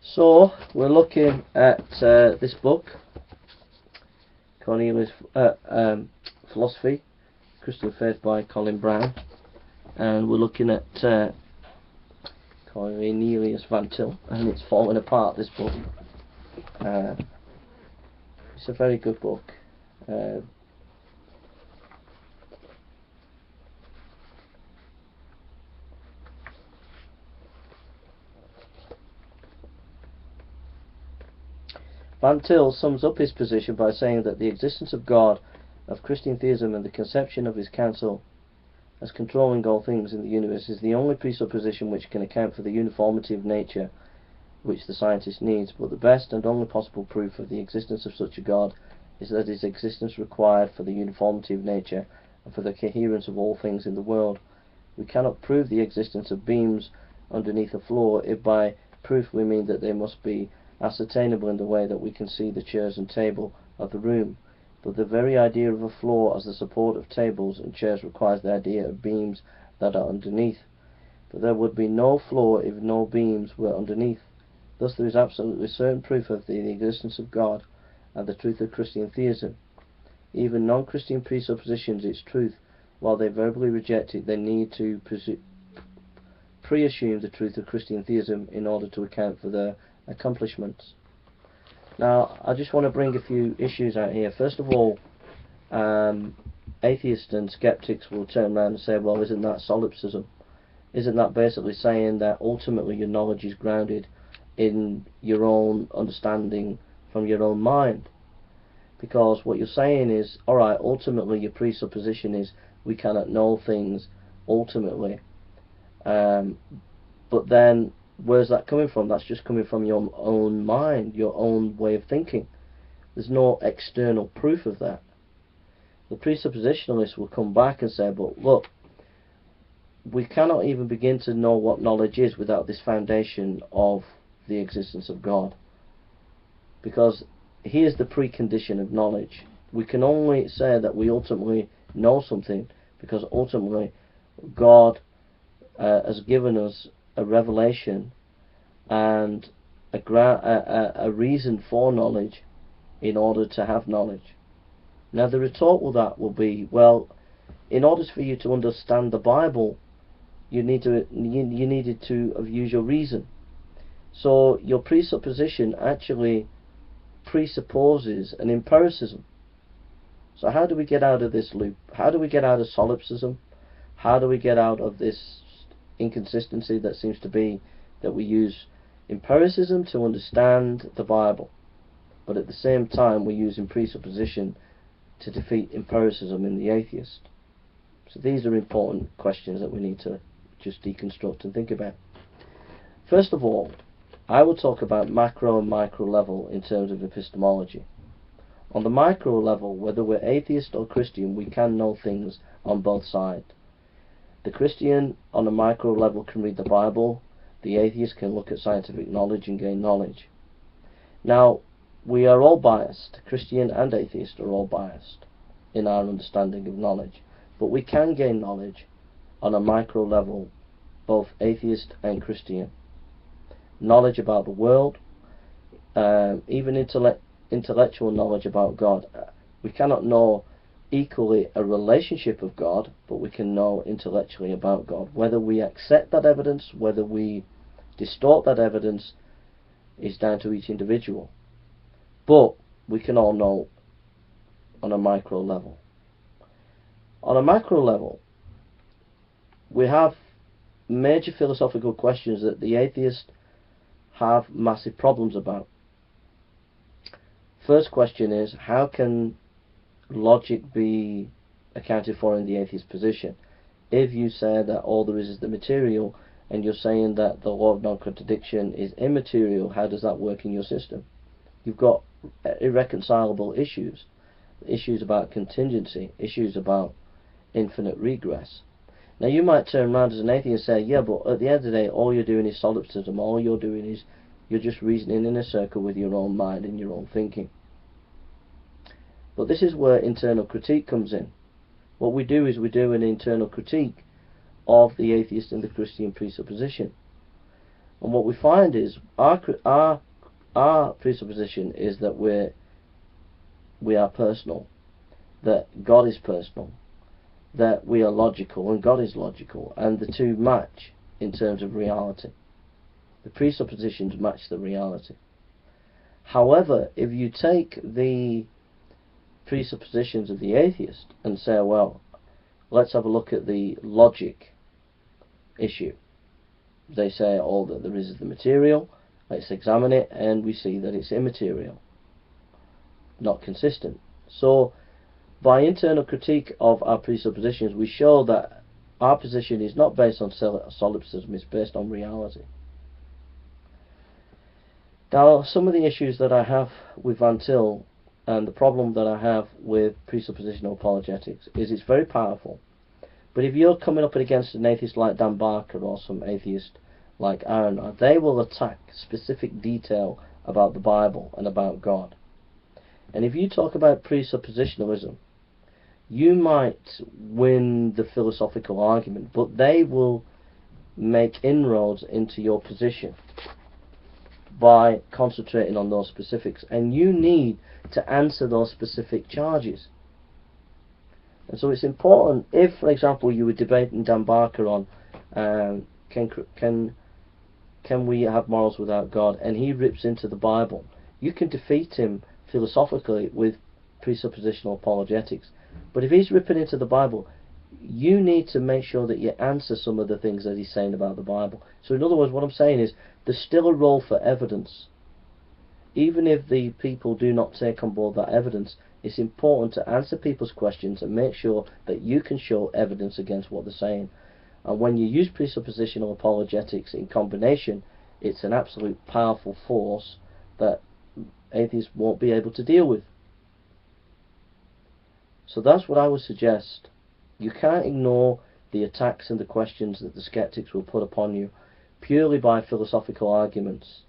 So we're looking at this book, Cornelius Philosophy, Christian Faith by Colin Brown, and we're looking at Cornelius Van Til, and it's falling apart, this book. It's a very good book. Van Til sums up his position by saying that the existence of God, of Christian theism, and the conception of his counsel as controlling all things in the universe is the only presupposition which can account for the uniformity of nature which the scientist needs, but the best and only possible proof of the existence of such a God is that his existence required for the uniformity of nature and for the coherence of all things in the world. We cannot prove the existence of beams underneath a floor if by proof we mean that they must be ascertainable in the way that we can see the chairs and table of the room, but the very idea of a floor as the support of tables and chairs requires the idea of beams that are underneath. But there would be no floor if no beams were underneath. Thus there is absolutely certain proof of the existence of God and the truth of Christian theism. Even non-Christian presuppositions its truth, while they verbally reject it, they need to pre-assume the truth of Christian theism in order to account for their accomplishments. Now, I just want to bring a few issues out here. First of all, atheists and skeptics will turn around and say, well, isn't that solipsism? Isn't that basically saying that ultimately your knowledge is grounded in your own understanding from your own mind? Because what you're saying is, alright, ultimately your presupposition is we cannot know things ultimately, but then where's that coming from? That's just coming from your own mind, your own way of thinking. There's no external proof of that. The presuppositionalists will come back and say, but look, we cannot even begin to know what knowledge is without this foundation of the existence of God. Because here's the precondition of knowledge. We can only say that we ultimately know something because ultimately God has given us a revelation and a reason for knowledge in order to have knowledge. Now the retort with that will be, well, in order for you to understand the Bible, you needed to have used your reason. So your presupposition actually presupposes an empiricism. So how do we get out of this loop? How do we get out of solipsism? How do we get out of this inconsistency that seems to be that we use empiricism to understand the Bible, but at the same time we're using presupposition to defeat empiricism in the atheist? So these are important questions that we need to just deconstruct and think about. First of all, I will talk about macro and micro level in terms of epistemology. On the micro level, whether we're atheist or Christian, we can know things on both sides. The Christian on a micro level can read the Bible, the atheist can look at scientific knowledge and gain knowledge. Now, we are all biased, Christian and atheist are all biased in our understanding of knowledge, but we can gain knowledge on a micro level, both atheist and Christian. Knowledge about the world, even intellectual knowledge about God. We cannot know equally a relationship of God, but we can know intellectually about God. Whether we accept that evidence, whether we distort that evidence, is down to each individual. But we can all know on a micro level. On a macro level, we have major philosophical questions that the atheists have massive problems about. First question is, how can logic be accounted for in the atheist position? If you say that all there is the material, and you're saying that the law of non-contradiction is immaterial, how does that work in your system? You've got irreconcilable issues about contingency, issues about infinite regress. Now you might turn around as an atheist and say, yeah, but at the end of the day all you're doing is solipsism, all you're doing is you're just reasoning in a circle with your own mind and your own thinking. But this is where internal critique comes in. What we do is we do an internal critique of the atheist and the Christian presupposition. And what we find is our presupposition is that we are personal, that God is personal, that we are logical and God is logical, and the two match in terms of reality. The presuppositions match the reality. However, if you take the presuppositions of the atheist and say, well, let's have a look at the logic issue. They say all that there is the material, let's examine it, and we see that it's immaterial, not consistent. So by internal critique of our presuppositions, we show that our position is not based on solipsism, it's based on reality. Now, some of the issues that I have with Van Til and the problem that I have with presuppositional apologetics is it's very powerful. But if you're coming up against an atheist like Dan Barker or some atheist like Aaron, they will attack specific detail about the Bible and about God. And if you talk about presuppositionalism, you might win the philosophical argument, but they will make inroads into your position by concentrating on those specifics, and you need to answer those specific charges. And so it's important, if for example you were debating Dan Barker on can we have morals without God, and he rips into the Bible, you can defeat him philosophically with presuppositional apologetics. But if he's ripping into the Bible, you need to make sure that you answer some of the things that he's saying about the Bible. So in other words, what I'm saying is, there's still a role for evidence. Even if the people do not take on board that evidence, it's important to answer people's questions and make sure that you can show evidence against what they're saying. And when you use presuppositional apologetics in combination, it's an absolute powerful force that atheists won't be able to deal with. So that's what I would suggest. You can't ignore the attacks and the questions that the skeptics will put upon you purely by philosophical arguments.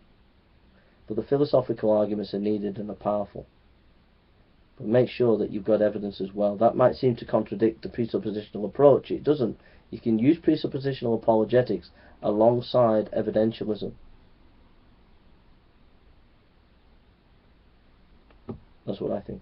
But the philosophical arguments are needed and are powerful. But make sure that you've got evidence as well. That might seem to contradict the presuppositional approach. It doesn't. You can use presuppositional apologetics alongside evidentialism. That's what I think.